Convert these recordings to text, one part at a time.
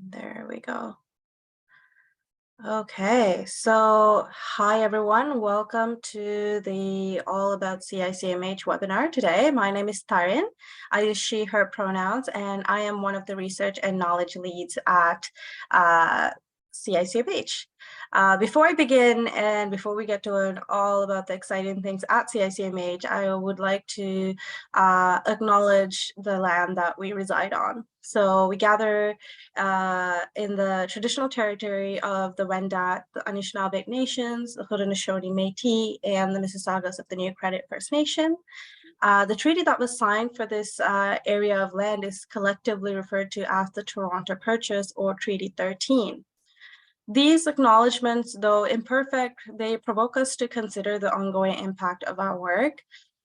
There we go. Okay, so hi everyone, welcome to the All About CICMH webinar today. My name is Tarin. I use she, her pronouns, and I am one of the research and knowledge leads at CICMH. Before I begin and before we get to all about the exciting things at CICMH, I would like to acknowledge the land that we reside on. So we gather in the traditional territory of the Wendat, the Anishinaabe Nations, the Haudenosaunee Métis, and the Mississaugas of the New Credit First Nation. The treaty that was signed for this area of land is collectively referred to as the Toronto Purchase, or Treaty 13. These acknowledgements, though imperfect, they provoke us to consider the ongoing impact of our work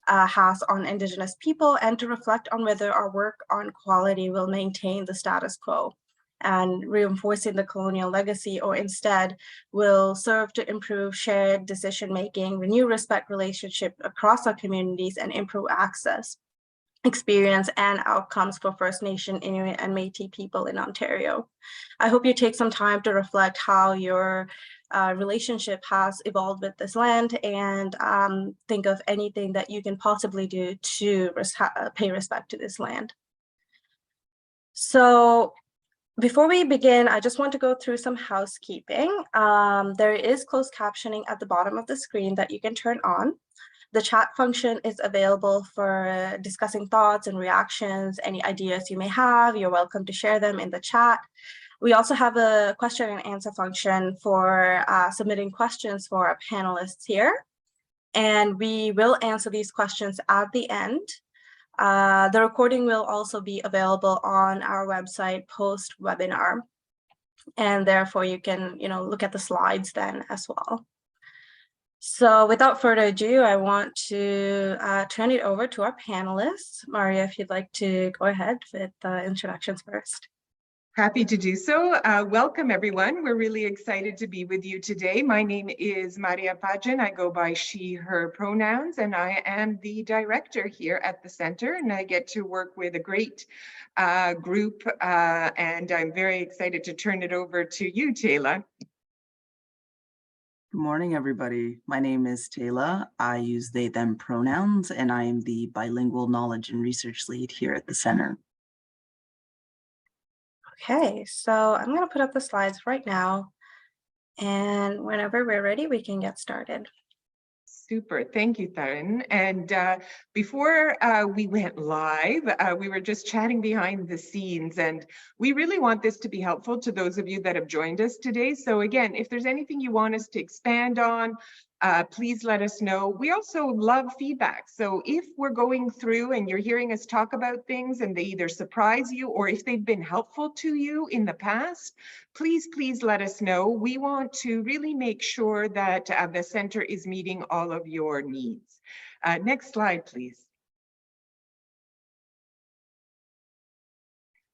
has on Indigenous people and to reflect on whether our work on quality will maintain the status quo and reinforcing the colonial legacy, or instead will serve to improve shared decision-making, renew respect relationship across our communities, and improve access, experience, and outcomes for First Nation, Inuit, and Métis people in Ontario. I hope you take some time to reflect how your relationship has evolved with this land and think of anything that you can possibly do to pay respect to this land. So before we begin, I just want to go through some housekeeping. There is closed captioning at the bottom of the screen that you can turn on. The chat function is available for discussing thoughts and reactions, any ideas you may have. You're welcome to share them in the chat. We also have a question and answer function for submitting questions for our panelists here. And we will answer these questions at the end. The recording will also be available on our website post-webinar. And therefore you can, look at the slides then as well. So without further ado, I want to turn it over to our panelists. Maria, if you'd like to go ahead with the introductions first. Happy to do so. Welcome, everyone. We're really excited to be with you today. My name is Maria Pajan. I go by she, her pronouns, and I am the director here at the center, and I get to work with a great group, and I'm very excited to turn it over to you, Taylor. Good morning, everybody. My name is Taylor. I use they, them pronouns, and I am the bilingual knowledge and research lead here at the center. Okay, so I'm going to put up the slides right now, and whenever we're ready, we can get started. Super, thank you, Tarin. And before we went live, we were just chatting behind the scenes, and we really want this to be helpful to those of you that have joined us today. So again, if there's anything you want us to expand on, please let us know. We also love feedback. So if we're going through and you're hearing us talk about things and they either surprise you or if they've been helpful to you in the past, please let us know. We want to really make sure that the center is meeting all of your needs. Next slide, please.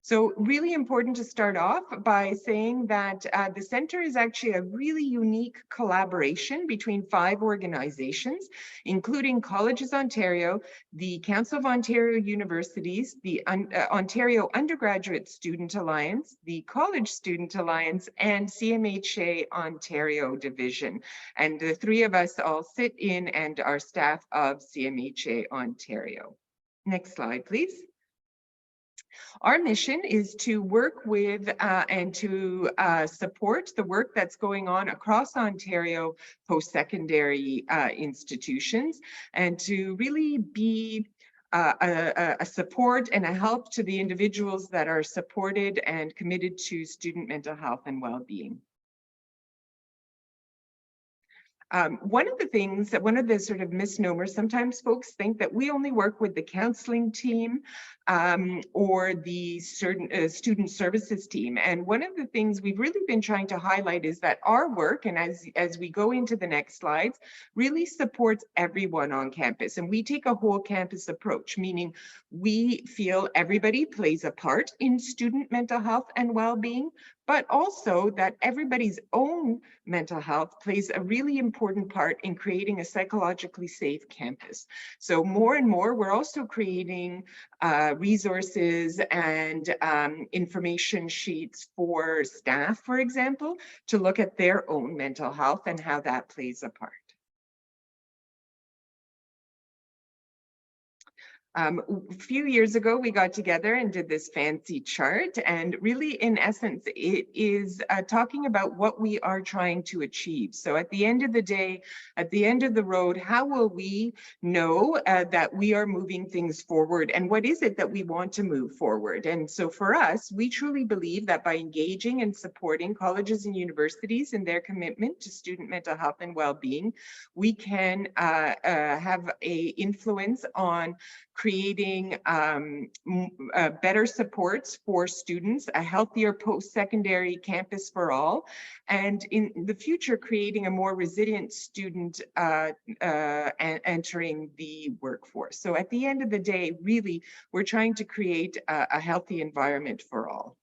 So really important to start off by saying that the center is actually a really unique collaboration between 5 organizations, including Colleges Ontario, the Council of Ontario Universities, the Ontario Undergraduate Student Alliance, the College Student Alliance, and CMHA Ontario Division. And the 3 of us all sit in and are staff of CMHA Ontario. Next slide, please. Our mission is to work with and to support the work that's going on across Ontario post-secondary institutions, and to really be a support and a help to the individuals that are supported and committed to student mental health and well-being. One of the sort of misnomers, sometimes folks think that we only work with the counseling team or the student services team. And one of the things we've really been trying to highlight is that our work, and as we go into the next slides, really supports everyone on campus. And we take a whole campus approach, meaning we feel everybody plays a part in student mental health and well-being, but also that everybody's own mental health plays a really important part in creating a psychologically safe campus. So more and more, we're also creating resources and information sheets for staff, for example, to look at their own mental health and how that plays a part. A few years ago, we got together and did this fancy chart, and really, in essence, it is talking about what we are trying to achieve. So at the end of the day, at the end of the road, how will we know that we are moving things forward, and what is it that we want to move forward? And so for us, we truly believe that by engaging and supporting colleges and universities in their commitment to student mental health and well-being, we can have an influence on creating better supports for students, a healthier post-secondary campus for all, and in the future, creating a more resilient student entering the workforce. So at the end of the day, really, we're trying to create a healthy environment for all.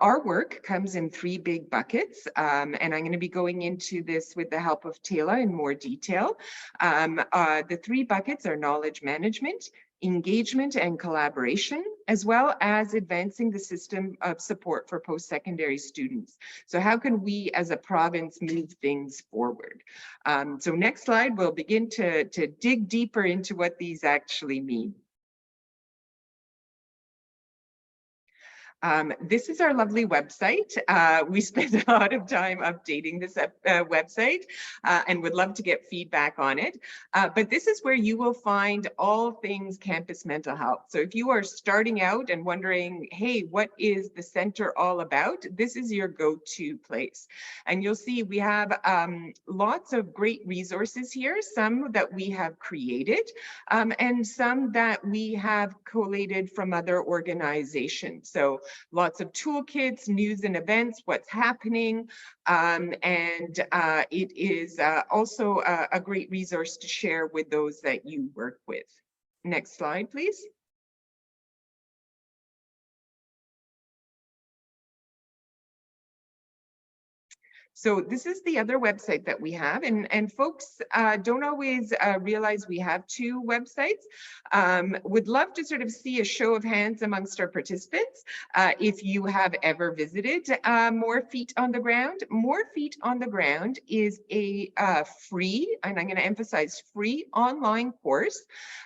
Our work comes in 3 big buckets, and I'm going to be going into this with the help of Taylor in more detail. The 3 buckets are knowledge management, engagement and collaboration, as well as advancing the system of support for post-secondary students. So how can we as a province move things forward? So next slide, we'll begin to dig deeper into what these actually mean. This is our lovely website. We spent a lot of time updating this website and would love to get feedback on it. But this is where you will find all things campus mental health. So if you are starting out and wondering, hey, what is the center all about? This is your go-to place. And you'll see we have lots of great resources here, some that we have created and some that we have collated from other organizations. So lots of toolkits, news and events, what's happening, and it is also a great resource to share with those that you work with. Next slide, please. So this is the other website that we have, and folks don't always realize we have 2 websites. Would love to sort of see a show of hands amongst our participants if you have ever visited More Feet on the Ground. More Feet on the Ground is a free, and I'm going to emphasize free, online course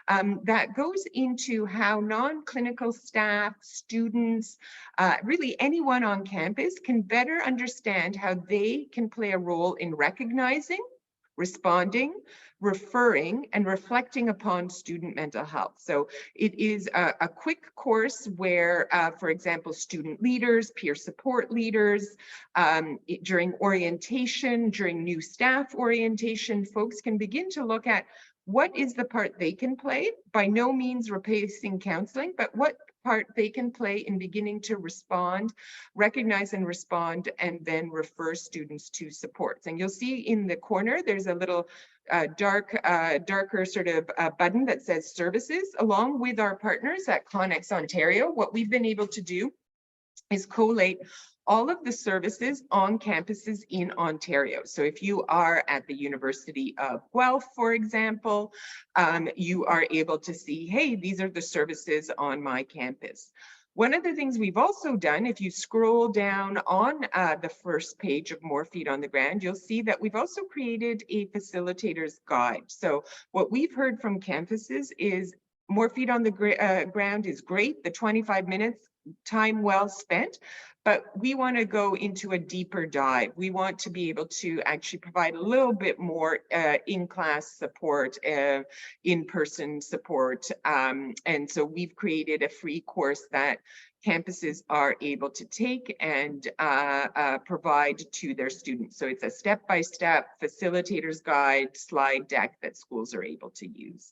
that goes into how non-clinical staff, students, really anyone on campus can better understand how they can play a role in recognizing, responding, referring, and reflecting upon student mental health. So it is a quick course where, for example, student leaders, peer support leaders, during orientation, during new staff orientation, folks can begin to look at what is the part they can play, by no means replacing counseling, but what part they can play in beginning to respond, recognize and respond, and then refer students to supports. And you'll see in the corner, there's a little darker sort of button that says services. Along with our partners at Connex Ontario, what we've been able to do is collate all of the services on campuses in Ontario. So if you are at the University of Guelph, for example, you are able to see, hey, these are the services on my campus. One of the things we've also done, if you scroll down on the first page of More Feet on the Ground, you'll see that we've also created a facilitator's guide. So what we've heard from campuses is More Feet on the Ground is great, the 25 minutes, time well spent, but we want to go into a deeper dive. We want to be able to actually provide a little bit more in-class support, in-person support. And so we've created a free course that campuses are able to take and provide to their students. So it's a step-by-step facilitator's guide, slide deck that schools are able to use.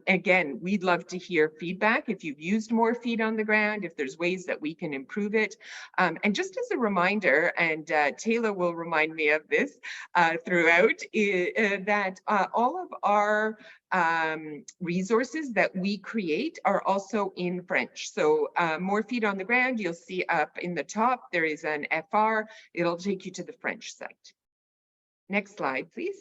Again, we'd love to hear feedback if you've used More Feet on the Ground, if there's ways that we can improve it. And just as a reminder, and Taylor will remind me of this throughout, that all of our resources that we create are also in French. So more feet on the ground, you'll see up in the top, there is an FR. It'll take you to the French site. Next slide, please.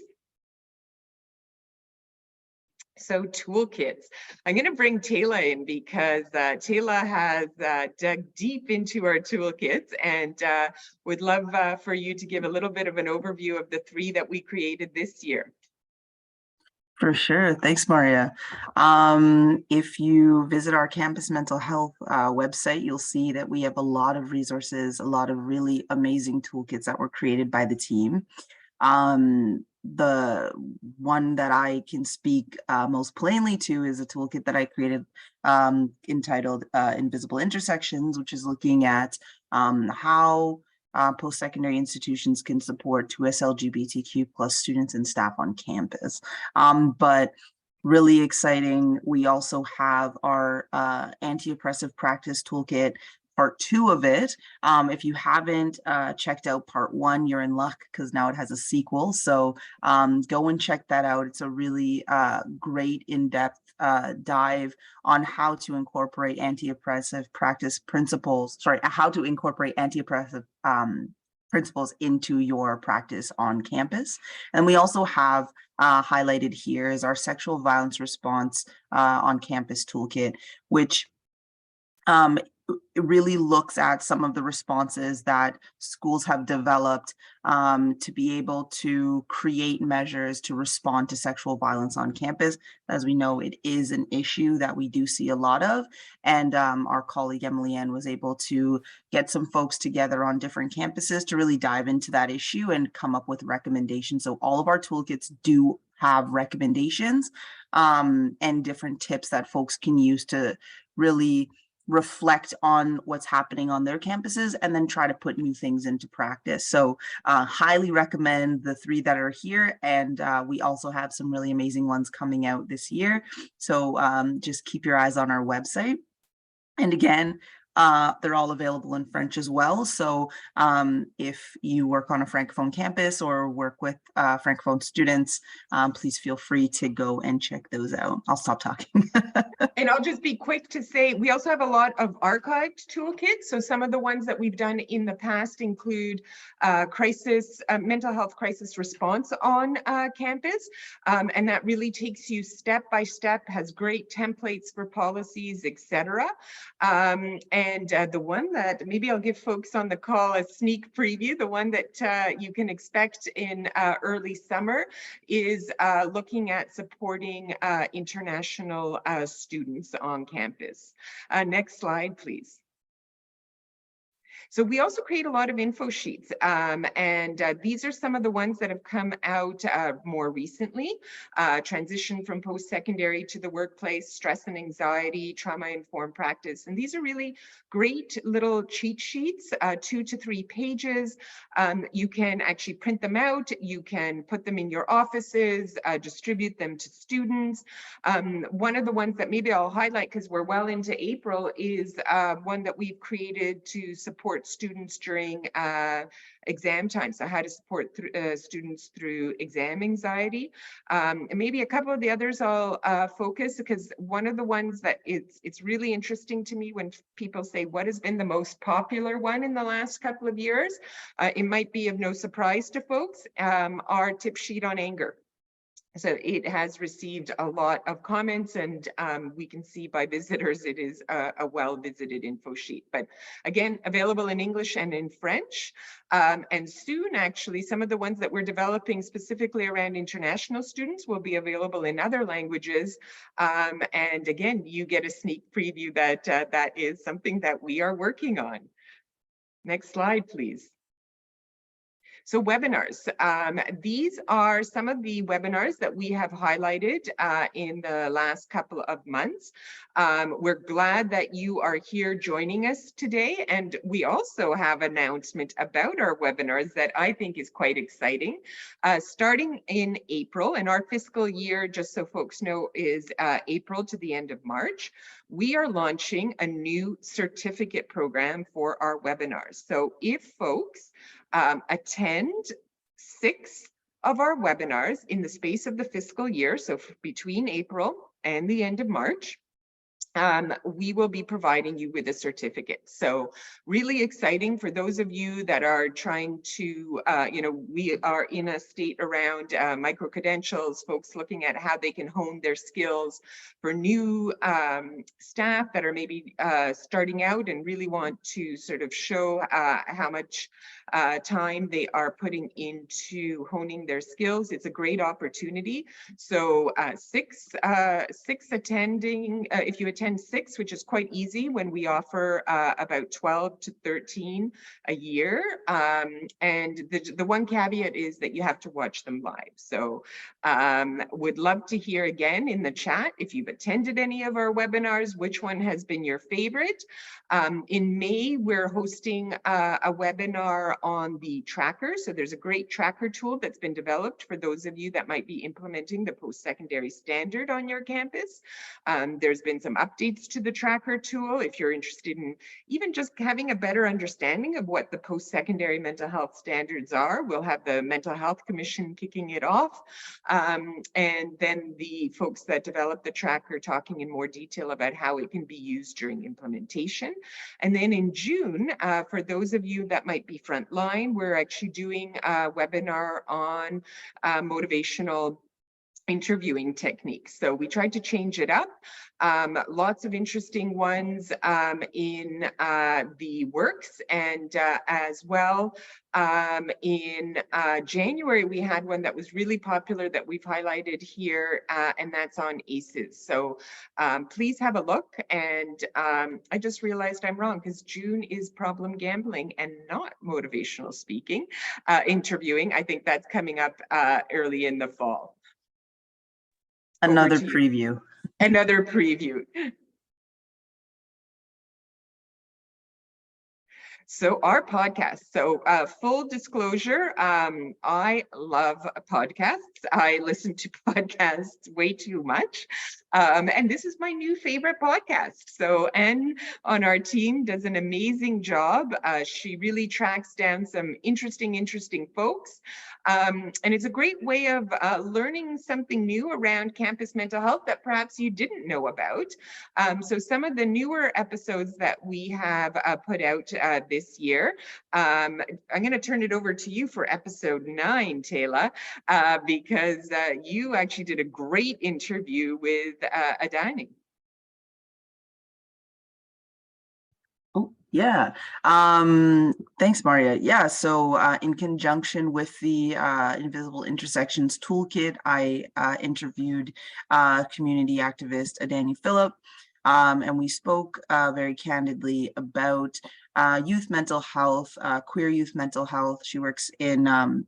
So Toolkits. I'm going to bring Taylor in because Taylor has dug deep into our toolkits, and would love for you to give a little bit of an overview of the 3 that we created this year. For sure. Thanks, Maria. If you visit our campus mental health website, you'll see that we have a lot of resources, a lot of really amazing toolkits that were created by the team. The one that I can speak most plainly to is a toolkit that I created entitled Invisible Intersections, which is looking at how post-secondary institutions can support 2S LGBTQ+ students and staff on campus. But really exciting, we also have our anti-oppressive practice toolkit, part 2 of it. If you haven't checked out part 1, you're in luck because now it has a sequel. So go and check that out. It's a really great in-depth dive on how to incorporate anti-oppressive practice principles, how to incorporate anti-oppressive principles into your practice on campus. And we also have highlighted here is our sexual violence response on campus toolkit, which it really looks at some of the responses that schools have developed to be able to create measures to respond to sexual violence on campus. As we know, it is an issue that we do see a lot of, and our colleague Emily Ann was able to get some folks together on different campuses to really dive into that issue and come up with recommendations. So all of our toolkits do have recommendations and different tips that folks can use to really reflect on what's happening on their campuses and then try to put new things into practice. So highly recommend the 3 that are here, and we also have some really amazing ones coming out this year. So just keep your eyes on our website. And again, they're all available in French as well. So if you work on a Francophone campus or work with Francophone students, please feel free to go and check those out. I'll stop talking. And I'll just be quick to say, we also have a lot of archived toolkits. So some of the ones that we've done in the past include mental health crisis response on campus. And that really takes you step by step, has great templates for policies, etc. And the one that maybe I'll give folks on the call a sneak preview, the one that you can expect in early summer is looking at supporting international students on campus. Next slide, please. So we also create a lot of info sheets, and these are some of the ones that have come out more recently. Transition from post-secondary to the workplace, stress and anxiety, trauma-informed practice. And these are really great little cheat sheets, 2 to 3 pages. You can actually print them out. You can put them in your offices, distribute them to students. One of the ones that maybe I'll highlight because we're well into April is one that we've created to support students during exam time. So how to support students through exam anxiety. And maybe a couple of the others I'll focus, because one of the ones that it's really interesting to me when people say, what has been the most popular one in the last couple of years? It might be of no surprise to folks, our tip sheet on anger. So it has received a lot of comments, and we can see by visitors it is a well-visited info sheet. But again, available in English and in French. And soon, actually, some of the ones that we're developing specifically around international students will be available in other languages. And again, you get a sneak preview that that is something that we are working on. Next slide, please. So webinars, these are some of the webinars that we have highlighted in the last couple of months. We're glad that you are here joining us today. And we also have an announcement about our webinars that I think is quite exciting. Starting in April, and our fiscal year, just so folks know, is April to the end of March. We are launching a new certificate program for our webinars. So if folks attend 6 of our webinars in the space of the fiscal year, so between April and the end of March, we will be providing you with a certificate. So really exciting for those of you that are trying to, we are in a state around micro-credentials, folks looking at how they can hone their skills. For new staff that are maybe starting out and really want to sort of show how much time they are putting into honing their skills, it's a great opportunity. So 6 attending, if you attend 6, which is quite easy when we offer about 12 to 13 a year. And the one caveat is that you have to watch them live. So would love to hear again in the chat if you've attended any of our webinars, which one has been your favorite. In May, we're hosting a webinar on the tracker. So there's a great tracker tool that's been developed for those of you that might be implementing the post-secondary standard on your campus. There's been some updates to the tracker tool. If you're interested in even just having a better understanding of what the post-secondary mental health standards are, we'll have the Mental Health Commission kicking it off. And then the folks that develop the tracker talking in more detail about how it can be used during implementation. And then in June, for those of you that might be frontline, we're actually doing a webinar on motivational interviewing techniques. So we tried to change it up. Lots of interesting ones in the works, and as well in January we had one that was really popular that we've highlighted here, and that's on ACEs. So please have a look. And I just realized I'm wrong, because June is problem gambling and not motivational speaking, interviewing. I think that's coming up early in the fall. Another preview. Another preview. So our podcast, so full disclosure, I love podcasts. I listen to podcasts way too much. And this is my new favorite podcast. So Anne on our team does an amazing job. She really tracks down some interesting folks. And it's a great way of learning something new around campus mental health that perhaps you didn't know about. So some of the newer episodes that we have put out this year, I'm going to turn it over to you for episode 9, Taylor, because you actually did a great interview with Adani. Oh, yeah. Thanks, Maria. Yeah, so in conjunction with the Invisible Intersections Toolkit, I interviewed community activist Adani Phillip, and we spoke very candidly about youth mental health, queer youth mental health. She works in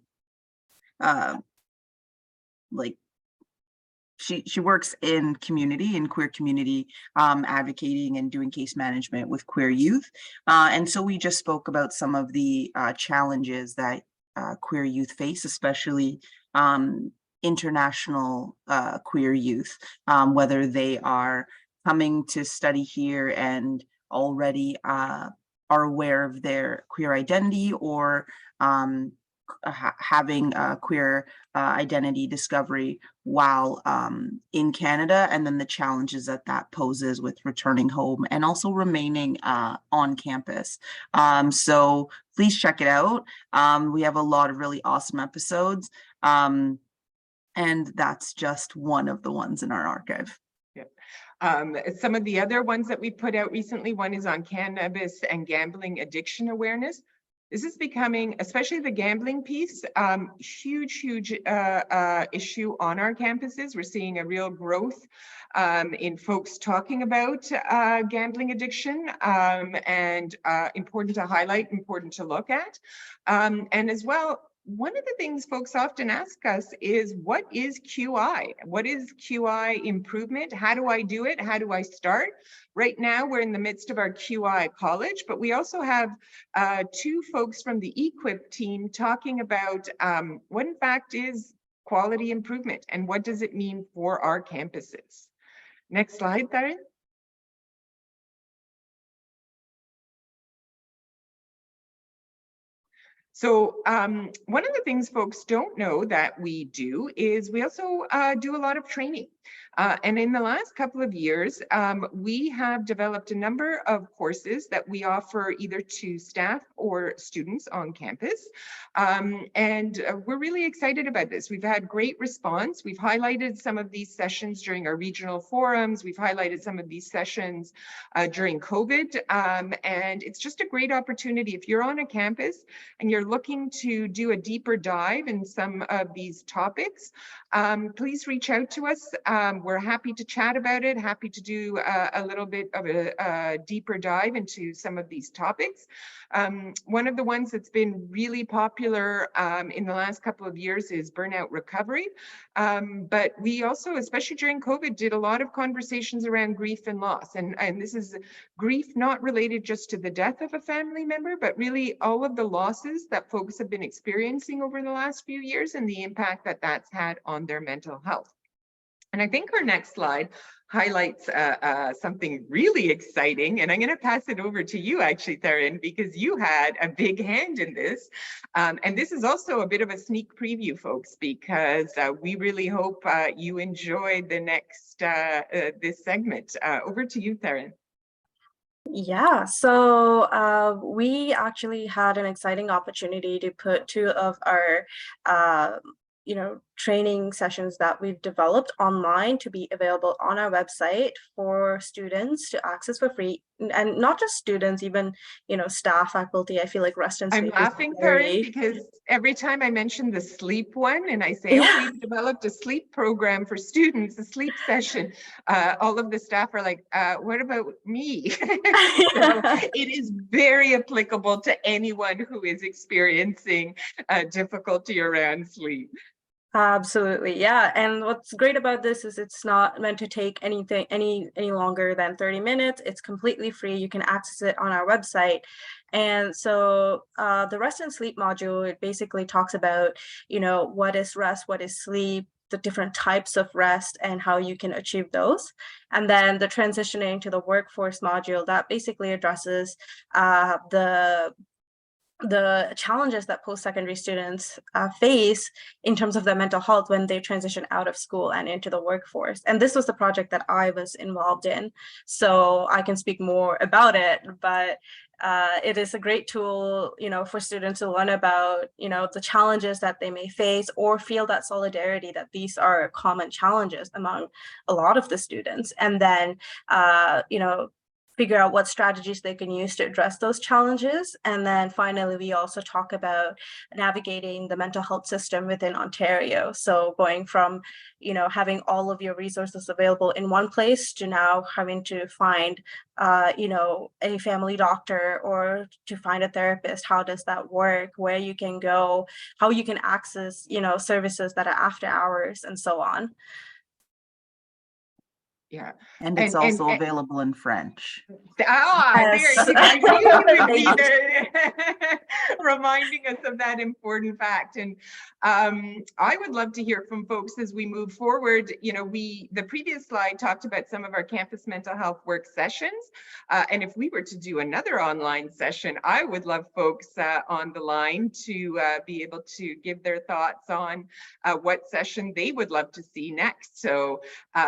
she works in community, in queer community, advocating and doing case management with queer youth. And so we just spoke about some of the challenges that queer youth face, especially international queer youth, whether they are coming to study here and already are aware of their queer identity, or having a queer identity discovery while in Canada, and then the challenges that that poses with returning home and also remaining on campus. So please check it out. We have a lot of really awesome episodes, and that's just one of the ones in our archive. Some of the other ones that we put out recently, one is on cannabis and gambling addiction awareness. This is becoming, especially the gambling piece, huge issue on our campuses. We're seeing a real growth in folks talking about gambling addiction, and important to highlight, important to look at. And as well, one of the things folks often ask us is, what is QI? What is QI improvement? How do I do it? How do I start? Right now, we're in the midst of our QI college, but we also have two folks from the EQIP team talking about what in fact is quality improvement and what does it mean for our campuses. Next slide, Darren. So one of the things folks don't know that we do is we also do a lot of training. And in the last couple of years, we have developed a number of courses that we offer either to staff or students on campus. And we're really excited about this. We've had great response. We've highlighted some of these sessions during our regional forums. We've highlighted some of these sessions during COVID. And it's just a great opportunity. If you're on a campus and you're looking to do a deeper dive in some of these topics, please reach out to us. We're happy to chat about it, happy to do a little bit of a deeper dive into some of these topics. One of the ones that's been really popular in the last couple of years is burnout recovery. But we also, especially during COVID, did a lot of conversations around grief and loss. And this is grief not related just to the death of a family member, but really all of the losses that folks have been experiencing over the last few years and the impact that that's had on their mental health. And I think our next slide highlights something really exciting. And I'm going to pass it over to you, actually, Theron, because you had a big hand in this. And this is also a bit of a sneak preview, folks, because we really hope you enjoy the next, this segment. Over to you, Theron. Yeah, so we actually had an exciting opportunity to put two of our training sessions that we've developed online to be available on our website for students to access for free, and not just students, even staff, faculty. I feel like rest and sleep. I'm laughing, Karen, because every time I mention the sleep one and I say, oh, we've developed a sleep program for students, a sleep session, all of the staff are like, what about me? So it is very applicable to anyone who is experiencing difficulty around sleep. Absolutely, yeah. And what's great about this is it's not meant to take anything any longer than 30 minutes. It's completely free. You can access it on our website. And so the rest and sleep module, it basically talks about, what is rest, what is sleep, the different types of rest and how you can achieve those. And then the transitioning to the workforce module, that basically addresses the challenges that post-secondary students face in terms of their mental health when they transition out of school and into the workforce. And this was the project that I was involved in, so I can speak more about it, but it is a great tool, for students to learn about, the challenges that they may face or feel that solidarity that these are common challenges among a lot of the students. And then, figure out what strategies they can use to address those challenges. And then finally, we also talk about navigating the mental health system within Ontario. So going from, having all of your resources available in one place to now having to find, a family doctor or to find a therapist. How does that work? Where you can go, how you can access, services that are after hours and so on. Yeah. And it's also available in French. Yes. There I knew you would be there reminding us of that important fact. And I would love to hear from folks as we move forward. The previous slide talked about some of our campus mental health work sessions. And if we were to do another online session, I would love folks on the line to be able to give their thoughts on what session they would love to see next. So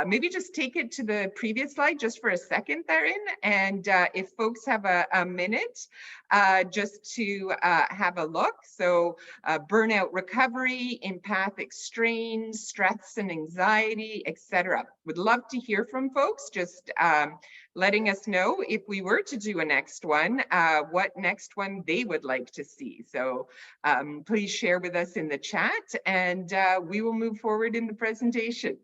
maybe just take it to the previous slide just for a second, Theron. And if folks have a minute just to have a look. So burnout recovery, empathic strain, stress and anxiety, etc. Would love to hear from folks, just letting us know if we were to do a next one, what next one they would like to see. So please share with us in the chat and we will move forward in the presentation.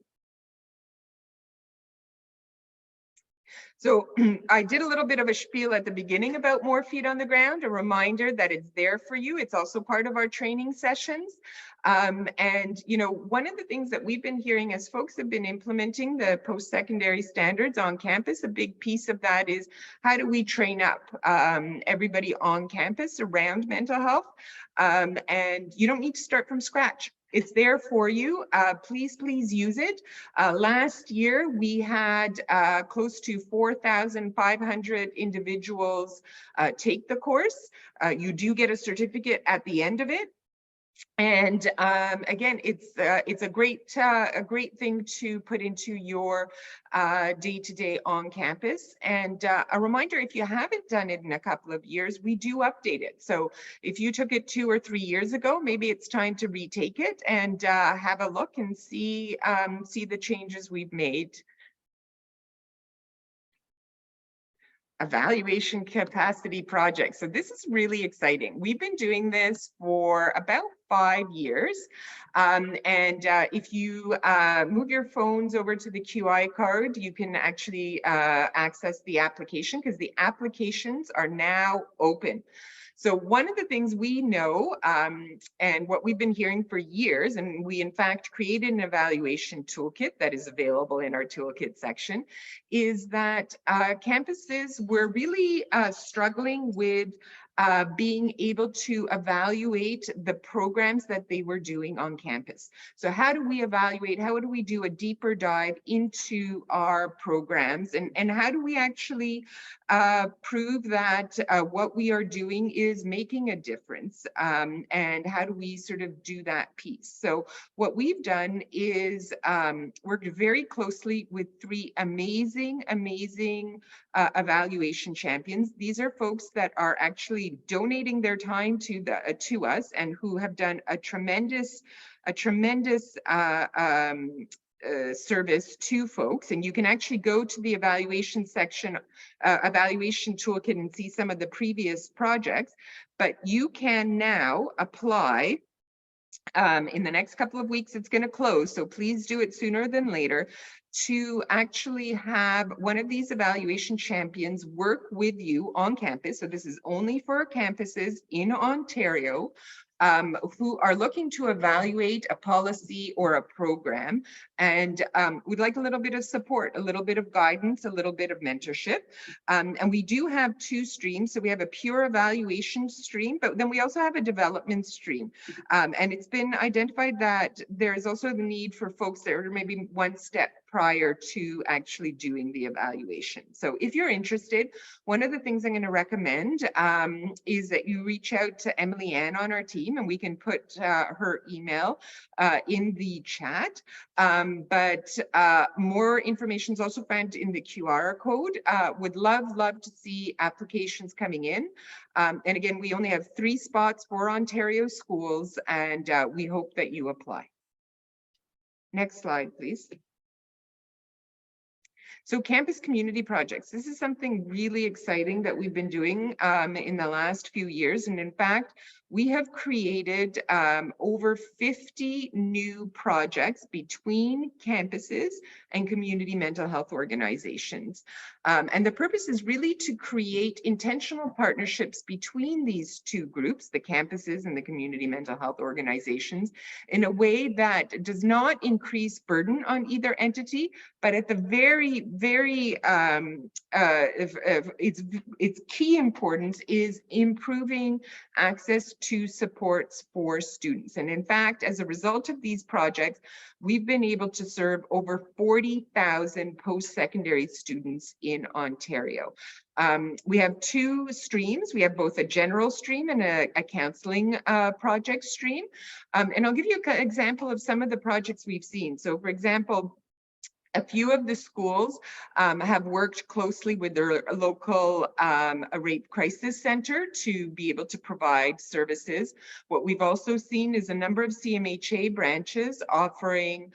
So I did a little bit of a spiel at the beginning about more feet on the ground, a reminder that it's there for you. It's also part of our training sessions. And, you know, one of the things that we've been hearing as folks have been implementing the post-secondary standards on campus, a big piece of that is how do we train up everybody on campus around mental health? And you don't need to start from scratch. It's there for you. Please use it. Last year, we had close to 4,500 individuals take the course. You do get a certificate at the end of it. And again, it's a great thing to put into your day-to-day on campus. And a reminder, if you haven't done it in a couple of years, we do update it. So if you took it 2 or 3 years ago, maybe it's time to retake it and have a look and see the changes we've made. Evaluation capacity project. So this is really exciting. We've been doing this for about 5 years. If you move your phones over to the QI card, you can actually access the application because the applications are now open. So one of the things we know and what we've been hearing for years, and we in fact created an evaluation toolkit that is available in our toolkit section, is that campuses were really struggling with being able to evaluate the programs that they were doing on campus. So how do we evaluate, how do we do a deeper dive into our programs, and how do we actually prove that what we are doing is making a difference, and how do we sort of do that piece? So what we've done is worked very closely with 3 amazing evaluation champions. These are folks that are actually donating their time to us and who have done a tremendous service to folks. And you can actually go to the evaluation section, evaluation toolkit, and see some of the previous projects. But you can now apply. In the next couple of weeks, it's going to close, so please do it sooner than later, to actually have one of these evaluation champions work with you on campus. So this is only for campuses in Ontario who are looking to evaluate a policy or a program, and we'd like a little bit of support, a little bit of guidance, a little bit of mentorship. And we do have 2 streams. So we have a pure evaluation stream, but then we also have a development stream. And it's been identified that there is also the need for folks that are maybe 1 step prior to actually doing the evaluation. So if you're interested, one of the things I'm going to recommend is that you reach out to Emily Ann on our team, and we can put her email in the chat. But more information is also found in the QR code. Would love to see applications coming in. And again, we only have 3 spots for Ontario schools, and we hope that you apply. Next slide, please. So campus community projects. This is something really exciting that we've been doing in the last few years. And in fact, we have created over 50 new projects between campuses and community mental health organizations. And the purpose is really to create intentional partnerships between these 2 groups, the campuses and the community mental health organizations, in a way that does not increase burden on either entity, but at the very its key importance is improving access to supports for students. And in fact, as a result of these projects, we've been able to serve over 40,000 post-secondary students in Ontario. We have 2 streams. We have both a general stream and a counseling project stream. And I'll give you an example of some of the projects we've seen. So for example, a few of the schools have worked closely with their local rape crisis center to be able to provide services. What we've also seen is a number of CMHA branches offering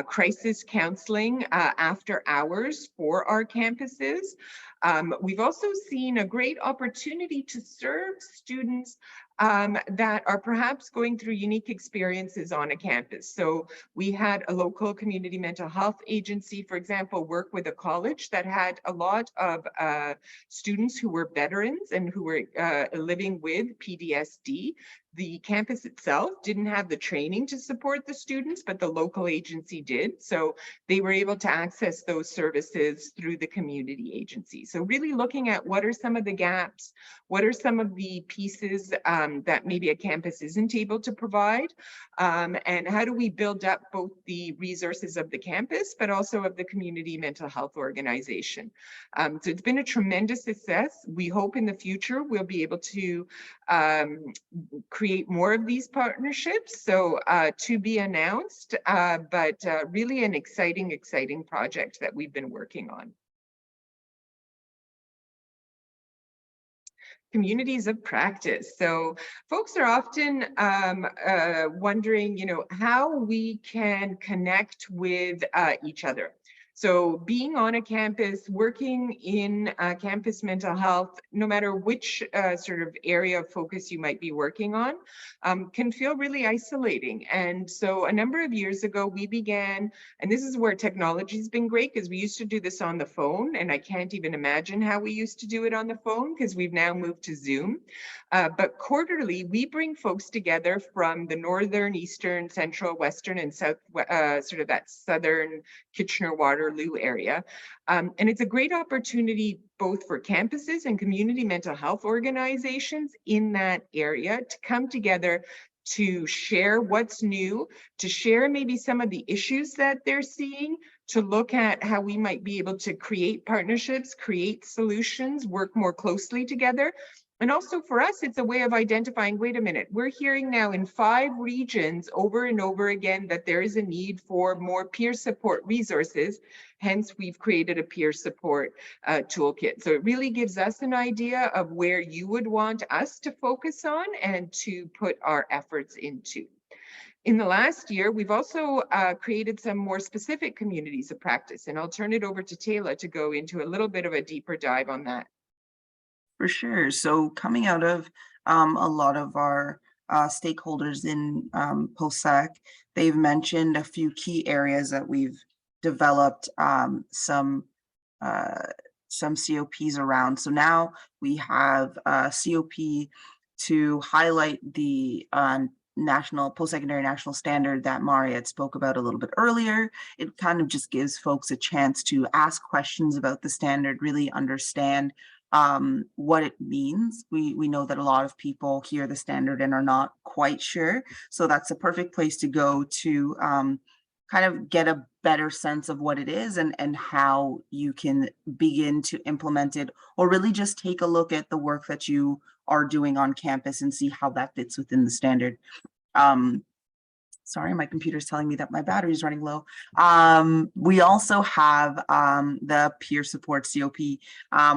crisis counseling after hours for our campuses. We've also seen a great opportunity to serve students that are perhaps going through unique experiences on a campus. So we had a local community mental health agency, for example, work with a college that had a lot of students who were veterans and who were living with PTSD. The campus itself didn't have the training to support the students, but the local agency did. So they were able to access those services through the community agency. So really looking at what are some of the gaps, what are some of the pieces that maybe a campus isn't able to provide, and how do we build up both the resources of the campus, but also of the community mental health organization. So it's been a tremendous success. We hope in the future we'll be able to create more of these partnerships. So to be announced, but really an exciting project that we've been working on. Communities of practice. So folks are often wondering, how we can connect with each other. So being on a campus, working in campus mental health, no matter which sort of area of focus you might be working on, can feel really isolating. And so a number of years ago, we began, and this is where technology has been great, because we used to do this on the phone, and I can't even imagine how we used to do it on the phone, because we've now moved to Zoom. But quarterly, we bring folks together from the northern, eastern, central, western, and south, sort of that southern Kitchener-Waterloo area. And it's a great opportunity both for campuses and community mental health organizations in that area to come together to share what's new, to share maybe some of the issues that they're seeing, to look at how we might be able to create partnerships, create solutions, work more closely together. And also for us, it's a way of identifying, wait a minute, we're hearing now in 5 regions over and over again that there is a need for more peer support resources. Hence, we've created a peer support toolkit. So it really gives us an idea of where you would want us to focus on and to put our efforts into. In the last year, we've also created some more specific communities of practice, and I'll turn it over to Taylor to go into a little bit of a deeper dive on that. For sure. So coming out of a lot of our stakeholders in POSAC, they've mentioned a few key areas that we've developed some COPs around. So now we have a COP to highlight the national post-secondary national standard that Mariette spoke about a little bit earlier. It kind of just gives folks a chance to ask questions about the standard, really understand what it means. We know that a lot of people hear the standard and are not quite sure. So that's a perfect place to go to kind of get a better sense of what it is and how you can begin to implement it, or really just take a look at the work that you are doing on campus and see how that fits within the standard. Sorry, my computer's telling me that my battery is running low. We also have the peer support COP,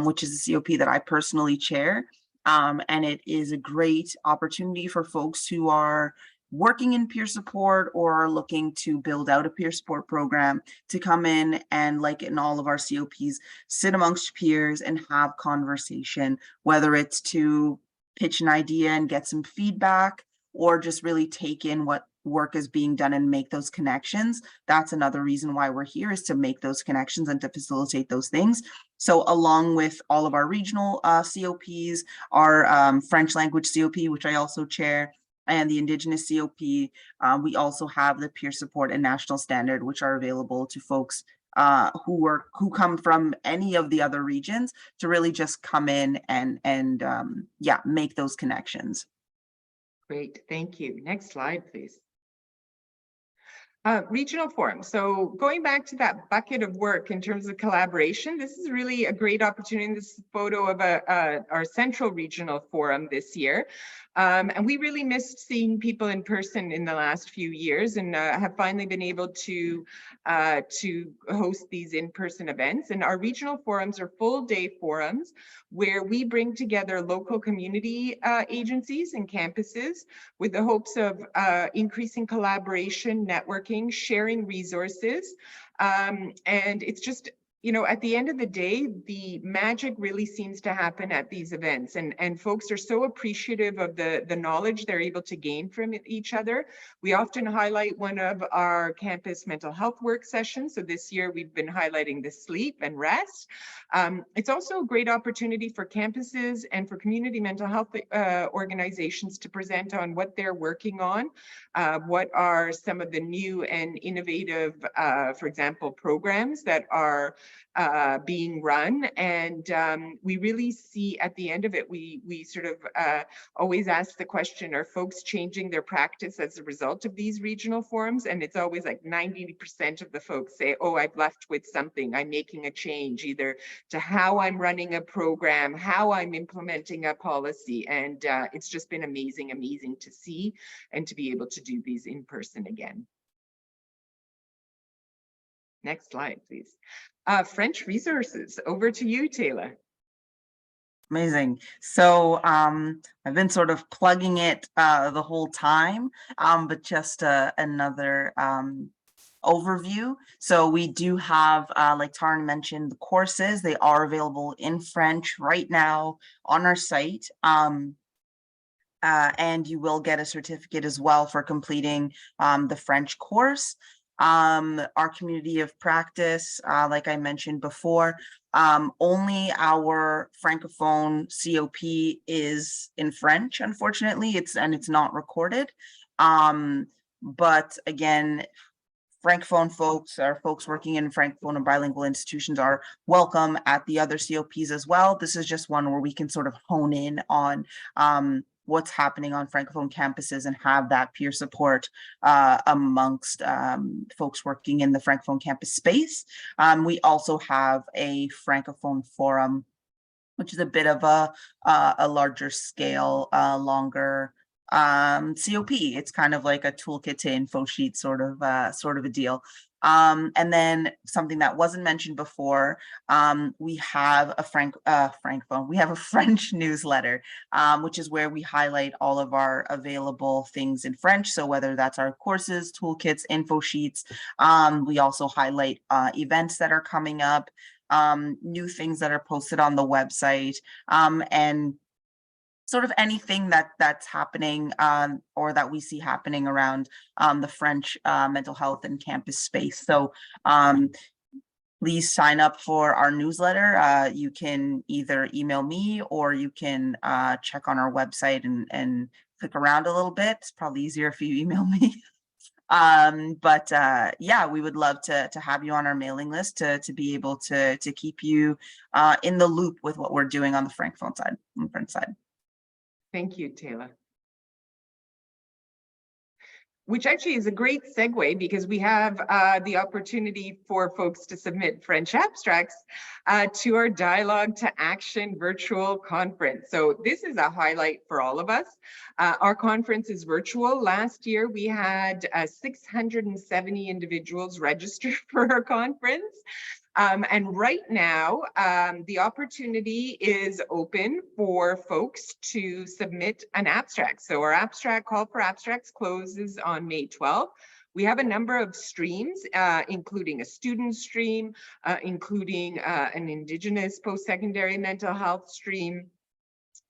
which is a COP that I personally chair. And it is a great opportunity for folks who are working in peer support or are looking to build out a peer support program to come in and, like in all of our COPs, sit amongst peers and have conversation, whether it's to pitch an idea and get some feedback, or just really take in what work is being done and make those connections. That's another reason why we're here, is to make those connections and to facilitate those things. So along with all of our regional COPs, our French language COP, which I also chair, and the Indigenous COP, we also have the peer support and national standard, which are available to folks who come from any of the other regions to really just come in and yeah, make those connections. Great, thank you. Next slide, please. Regional forum. So going back to that bucket of work in terms of collaboration, this is really a great opportunity. This is a photo of our central regional forum this year. And we really missed seeing people in person in the last few years, and have finally been able to host these in-person events. And our regional forums are full-day forums where we bring together local community agencies and campuses with the hopes of increasing collaboration, networking, networking, sharing resources. And it's just, you know, at the end of the day, the magic really seems to happen at these events, and folks are so appreciative of the knowledge they're able to gain from each other. We often highlight one of our campus mental health work sessions. So this year we've been highlighting the sleep and rest. It's also a great opportunity for campuses and for community mental health organizations to present on what they're working on, what are some of the new and innovative, for example, programs that are being run. And we really see at the end of it, we sort of always ask the question, are folks changing their practice as a result of these regional forums? And it's always like 90% of the folks say, oh, I've left with something, I'm making a change, either to how I'm running a program, how I'm implementing a policy. And it's just been amazing, amazing to see and to be able to do these in person again. Next slide, please. French resources, over to you, Taylor. Amazing. So I've been sort of plugging it the whole time, but just another overview. So we do have, like Taryn mentioned, the courses. They are available in French right now on our site. And you will get a certificate as well for completing the French course. Our community of practice, like I mentioned before, only our Francophone COP is in French, unfortunately. It's not recorded. But again, Francophone folks or folks working in Francophone and bilingual institutions are welcome at the other COPs as well. This is just one where we can sort of hone in on what's happening on Francophone campuses and have that peer support amongst folks working in the Francophone campus space. We also have a Francophone forum, which is a bit of a larger scale, longer COP. It's kind of like a toolkit to Infosheets sort of a deal. And then something that wasn't mentioned before, we have a Francophone. We have a French newsletter, which is where we highlight all of our available things in French. So whether that's our courses, toolkits, info sheets, we also highlight events that are coming up, new things that are posted on the website, and sort of anything that's happening or that we see happening around the French mental health and campus space. So please sign up for our newsletter. You can either email me or you can check on our website and click around a little bit. It's probably easier if you email me. But yeah, we would love to have you on our mailing list to be able to keep you in the loop with what we're doing on the Francophone side, on the French side. Thank you, Taylor. Which actually is a great segue, because we have the opportunity for folks to submit French abstracts to our Dialogue to Action virtual conference. So this is a highlight for all of us. Our conference is virtual. Last year, we had 670 individuals register for our conference. And right now, the opportunity is open for folks to submit an abstract. So our abstract call for abstracts closes on May 12th. We have a number of streams, including a student stream, including an Indigenous post-secondary mental health stream.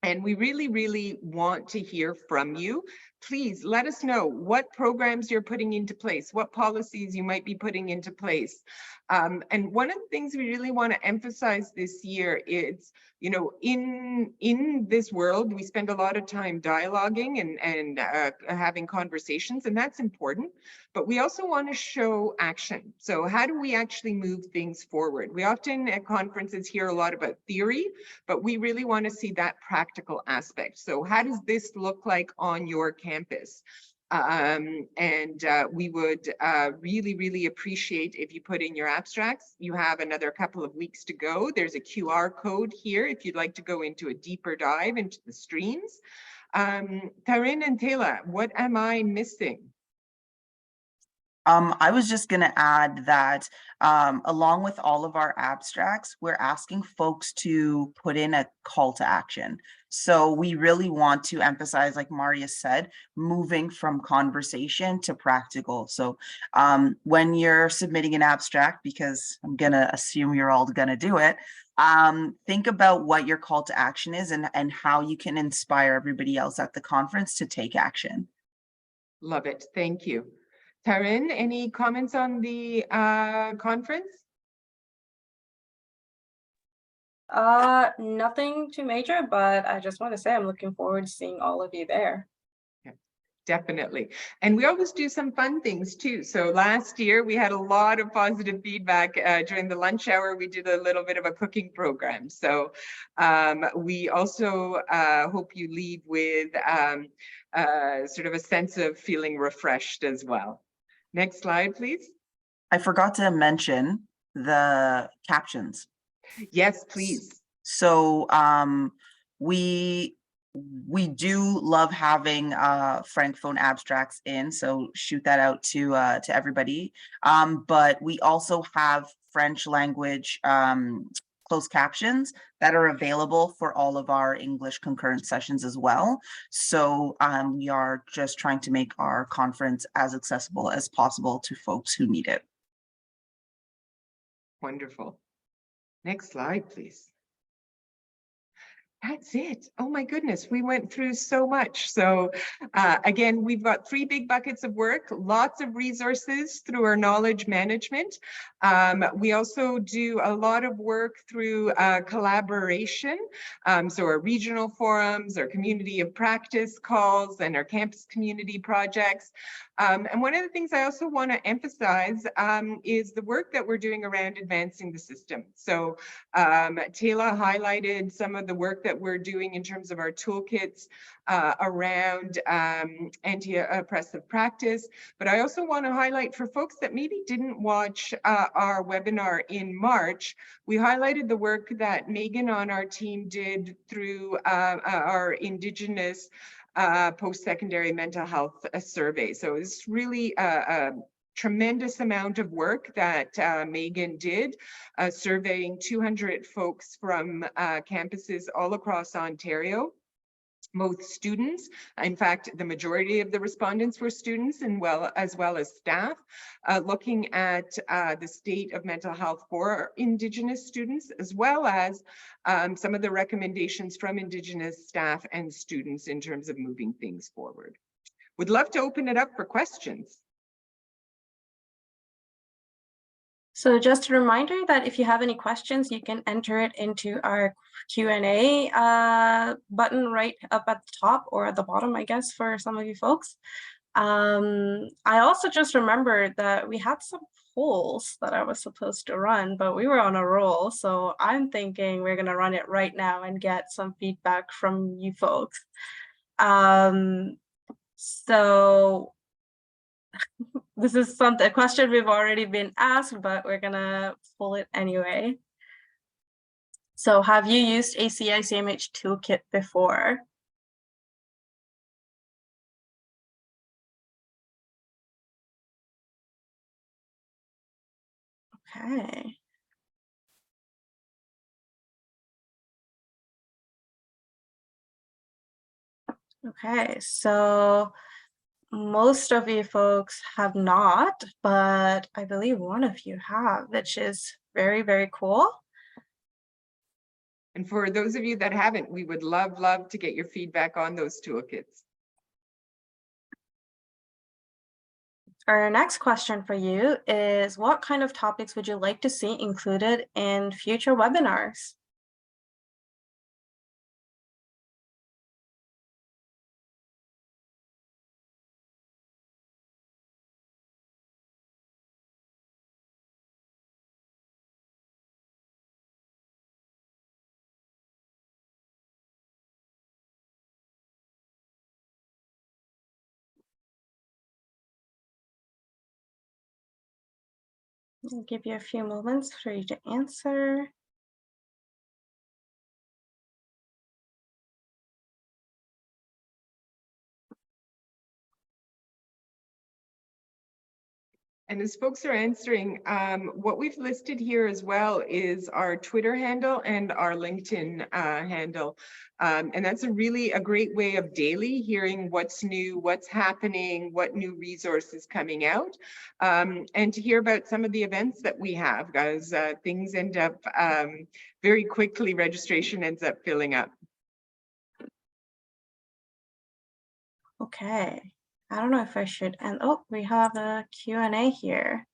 And we really, really want to hear from you. Please let us know what programs you're putting into place, what policies you might be putting into place. And one of the things we really want to emphasize this year is, you know, in this world, we spend a lot of time dialoguing and having conversations, and that's important. But we also want to show action. So how do we actually move things forward? We often at conferences hear a lot about theory, but we really want to see that practical aspect. So how does this look like on your campus? We would really, really appreciate if you put in your abstracts. You have another couple of weeks to go. There's a QR code here if you'd like to go into a deeper dive into the streams. Taryn and Taylor, what am I missing? I was just going to add that along with all of our abstracts, we're asking folks to put in a call to action. So we really want to emphasize, like Maria said, moving from conversation to practical. So when you're submitting an abstract, because I'm going to assume you're all going to do it, think about what your call to action is and how you can inspire everybody else at the conference to take action. Love it. Thank you. Taryn, any comments on the conference? Nothing too major, but I just want to say I'm looking forward to seeing all of you there. Yeah, definitely. And we always do some fun things too. So last year we had a lot of positive feedback during the lunch hour. We did a little bit of a cooking program. So we also hope you leave with sort of a sense of feeling refreshed as well. Next slide, please. I forgot to mention the captions. Yes, please. So we do love having francophone abstracts in, so shoot that out to everybody. But we also have French language closed captions that are available for all of our English concurrent sessions as well. So we are just trying to make our conference as accessible as possible to folks who need it. Wonderful. Next slide, please. That's it. Oh my goodness, we went through so much. So again, we've got 3 big buckets of work, lots of resources through our knowledge management. We also do a lot of work through collaboration. So our regional forums, our community of practice calls, and our campus community projects. And one of the things I also want to emphasize is the work that we're doing around advancing the system. So Taylor highlighted some of the work that we're doing in terms of our toolkits around anti-oppressive practice. But I also want to highlight for folks that maybe didn't watch our webinar in March, we highlighted the work that Megan on our team did through our Indigenous post-secondary mental health survey. So it's really a tremendous amount of work that Megan did, surveying 200 folks from campuses all across Ontario, both students. In fact, the majority of the respondents were students, and as well as staff, looking at the state of mental health for Indigenous students, as well as some of the recommendations from Indigenous staff and students in terms of moving things forward. Would love to open it up for questions. So just a reminder that if you have any questions, you can enter it into our Q&A button right up at the top or at the bottom, I guess, for some of you folks. I also just remembered that we had some polls that I was supposed to run, but we were on a roll. So I'm thinking we're going to run it right now and get some feedback from you folks. So this is a question we've already been asked, but we're gonna pull it anyway. So have you used a CICMH toolkit before? Okay. Okay, so most of you folks have not, but I believe one of you have, which is very, very cool. And for those of you that haven't, we would love to get your feedback on those toolkits. Our next question for you is, what kind of topics would you like to see included in future webinars? I'll give you a few moments for you to answer. And as folks are answering, what we've listed here as well is our Twitter handle and our LinkedIn handle. And that's a great way of daily hearing what's new, what's happening, what new resources coming out, and to hear about some of the events that we have, as things end up very quickly, registration ends up filling up. Okay. I don't know if I should, and oh, we have a Q&A here.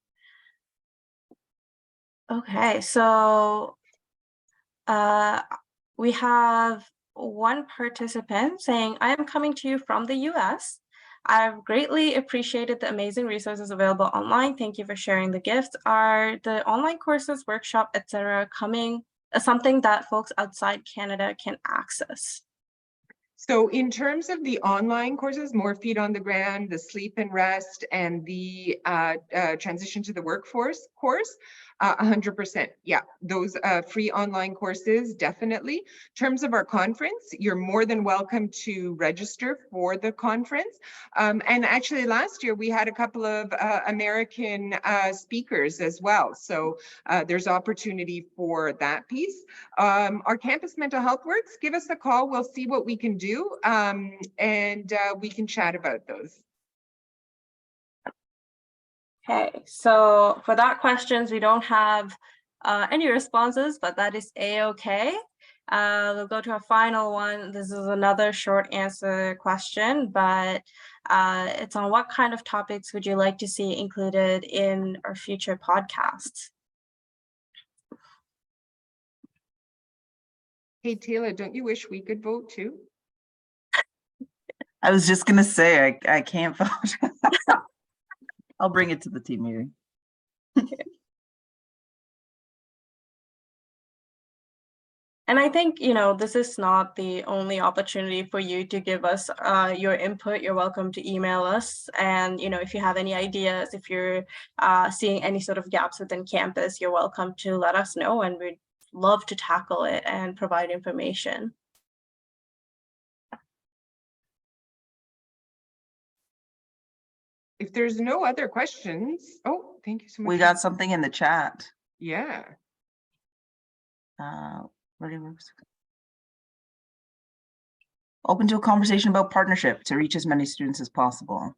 Okay, so we have one participant saying, I am coming to you from the US. I've greatly appreciated the amazing resources available online. Thank you for sharing the gifts. Are the online courses, workshop, etc., coming something that folks outside Canada can access? So in terms of the online courses, More Feet on the Ground, the Sleep and Rest, and the Transition to the Workforce course, 100%. Yeah, those free online courses, definitely. In terms of our conference, you're more than welcome to register for the conference. And actually last year we had a couple of American speakers as well. So there's opportunity for that piece. Our campus mental health works, give us a call. We'll see what we can do, and we can chat about those. Okay, so for that questions, we don't have any responses, but that is a-okay. We'll go to our final one. This is another short answer question, but it's on what kind of topics would you like to see included in our future podcasts? Hey, Taylor, don't you wish we could vote too? I was just gonna say, I can't vote. I'll bring it to the team meeting. And I think, you know, this is not the only opportunity for you to give us your input. You're welcome to email us. And, you know, if you have any ideas, if you're seeing any sort of gaps within campus, you're welcome to let us know, and we'd love to tackle it and provide information. If there's no other questions, oh, thank you so much. We got something in the chat. Yeah. Open to a conversation about partnership to reach as many students as possible.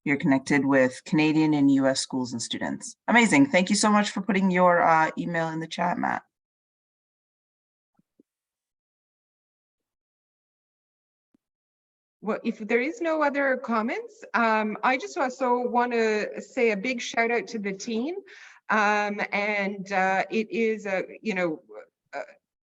You're connected with Canadian and US schools and students. Amazing. Thank you so much for putting your email in the chat, Matt. Well, if there is no other comments, I just also want to say a big shout out to the team. It is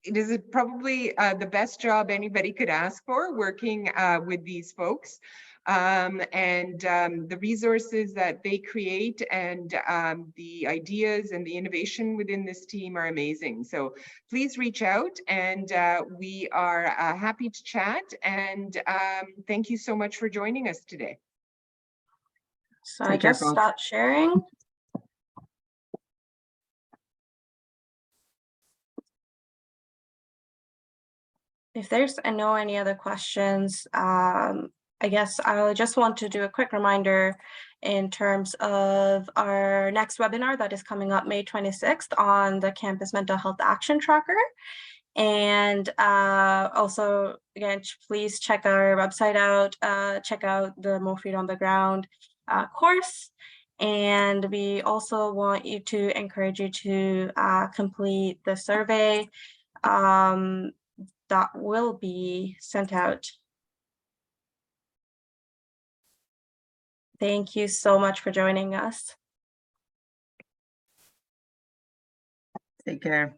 it is probably the best job anybody could ask for, working with these folks. The resources that they create and the ideas and the innovation within this team are amazing. So please reach out, and we are happy to chat. And thank you so much for joining us today. So I just stopped sharing. If there's no any other questions, I guess I just want to do a quick reminder in terms of our next webinar that is coming up May 26th on the Campus Mental Health Action Tracker. And also, again, please check our website out, check out the More Feet on the Ground course. And we also want you to encourage you to complete the survey that will be sent out. Thank you so much for joining us. Take care.